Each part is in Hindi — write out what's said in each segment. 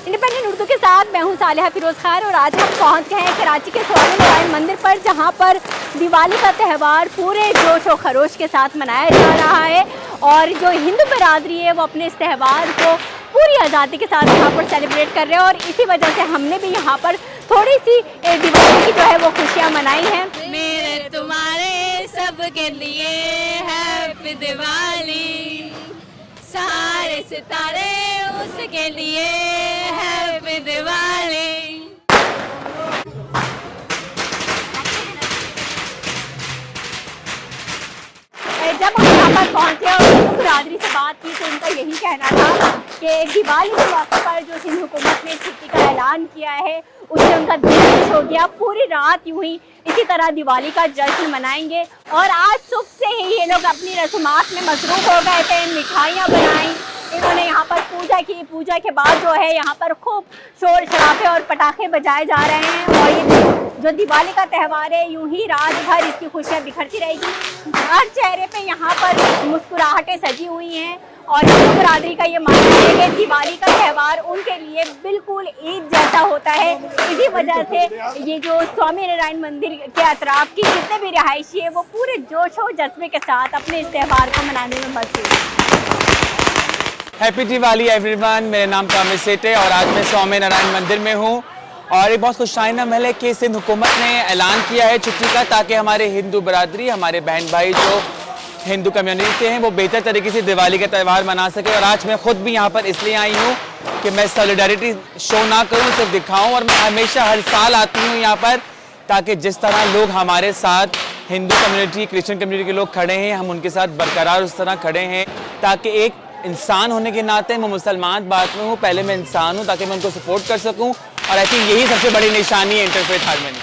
इंडिपेंडेंट उर्दू के साथ मैं हूं सालिहा फिरोज खान और आज हम पहुंच गए हैं कराची के स्वामी नारायण मंदिर पर, जहां पर दिवाली का त्यौहार पूरे जोश और खरोश के साथ मनाया जा रहा है। और जो हिंदू बरादरी है वो अपने इस त्यौहार को पूरी आज़ादी के साथ यहाँ पर सेलिब्रेट कर रहे हैं और इसी वजह से हमने भी यहाँ पर थोड़ी सी दिवाली की जो है वो खुशियाँ मनाई हैं। मेरे तुम्हारे सबके लिए हैप्पी दिवाली, सारे सितारे उसके लिए हैप्पी दिवाली। जब हम यहाँ पर पहुँचे और हिंदू बरादरी से बात की तो उनका यही कहना था कि दिवाली के मौके पर जो सिंध हुकूमत ने छुट्टी का ऐलान किया है उससे उनका दिल खुश हो गया। पूरी रात यूं ही इसी तरह दिवाली का जश्न मनाएंगे और आज सुबह से ही ये लोग अपनी रस्मात में मसरूफ हो गए थे। मिठाइयाँ बनाई इन्होंने, यहाँ पर पूजा की। पूजा के बाद जो है यहाँ पर खूब शोर शराबे और पटाखे बजाए जा रहे हैं और ये जो दिवाली का त्यौहार है यूं ही रात भर इसकी खुशियाँ बिखरती रहेगी। हर चेहरे पे यहाँ पर मुस्कुराहटें सजी हुई हैं और हिंदू बरादरी का ये मानना है कि दिवाली का त्यौहार उनके लिए बिल्कुल ईद जैसा होता है। इसी वजह से ये जो स्वामी नारायण मंदिर के अतराफ की जितने भी रिहायशी है वो पूरे जोश और जज्बे के साथ अपने इस त्यौहार को मनाने में मशहूर है। हैप्पी दिवाली एवरीवन, मेरा नाम कामिल सेठ है और आज मैं स्वामी नारायण मंदिर में हूँ। और एक बहुत खुशाइना महल है कि सिंध हुकूमत ने ऐलान किया है छुट्टी का, ताकि हमारे हिंदू बरादरी, हमारे बहन भाई जो हिंदू कम्युनिटी के हैं वो बेहतर तरीके से दिवाली का त्यौहार मना सके। और आज मैं खुद भी यहाँ पर इसलिए आई हूँ कि मैं सॉलिडारिटी शो ना करूँ, सिर्फ दिखाऊँ। और मैं हमेशा हर साल आती हूँ यहाँ पर ताकि जिस तरह लोग हमारे साथ हिंदू कम्युनिटी, क्रिश्चियन कम्युनिटी के लोग खड़े हैं, हम उनके साथ बरकरार उस तरह खड़े हैं, ताकि एक इंसान होने के नाते मैं मुसलमान बात में हूँ, पहले मैं इंसान हूँ ताकि मैं उनको सपोर्ट कर सकूँ। और आई थिंक यही सबसे बड़ी निशानी है इंटरफेथ हार्मनी।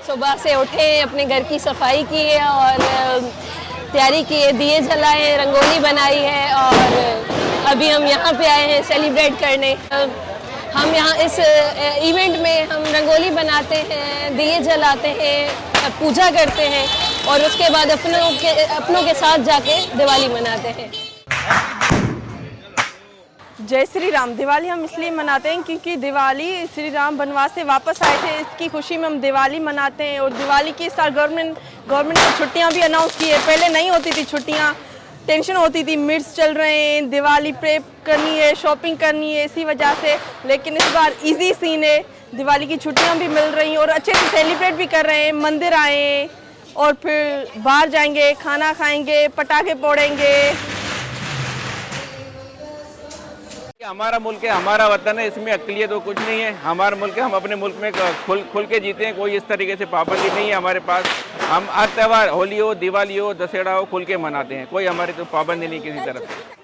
सुबह से उठे, अपने घर की सफाई की है और तैयारी की है, दिए जलाए, रंगोली बनाई है और अभी हम यहाँ पे आए हैं सेलिब्रेट करने। हम यहाँ इस इवेंट में हम रंगोली बनाते हैं, दिए जलाते हैं, पूजा करते हैं और उसके बाद अपनों के साथ जाके दिवाली मनाते हैं। जय श्री राम। दिवाली हम इसलिए मनाते हैं क्योंकि दिवाली श्री राम वनवास से वापस आए थे, इसकी खुशी में हम दिवाली मनाते हैं। और दिवाली की इस साल गवर्नमेंट ने छुट्टियां भी अनाउंस की है। पहले नहीं होती थी छुट्टियां, टेंशन होती थी, मिड्स चल रहे हैं, दिवाली प्रेप करनी है, शॉपिंग करनी है, इसी वजह से। लेकिन इस बार इजी सीन है, दिवाली की छुट्टियां भी मिल रही हैं और अच्छे से सेलिब्रेट भी कर रहे हैं। मंदिर आए हैं और फिर बाहर जाएंगे, खाना खाएंगे, पटाखे फोड़ेंगे। हमारा मुल्क है, हमारा वतन है, इसमें अक़लियत तो कुछ नहीं है। हमारा मुल्क है, हम अपने मुल्क में खुल के जीते हैं, कोई इस तरीके से पाबंदी नहीं है हमारे पास। हम हर त्यौहार, होली हो, दिवाली हो, दशहरा हो, खुल के मनाते हैं, कोई हमारी तो पाबंदी नहीं किसी तरफ से।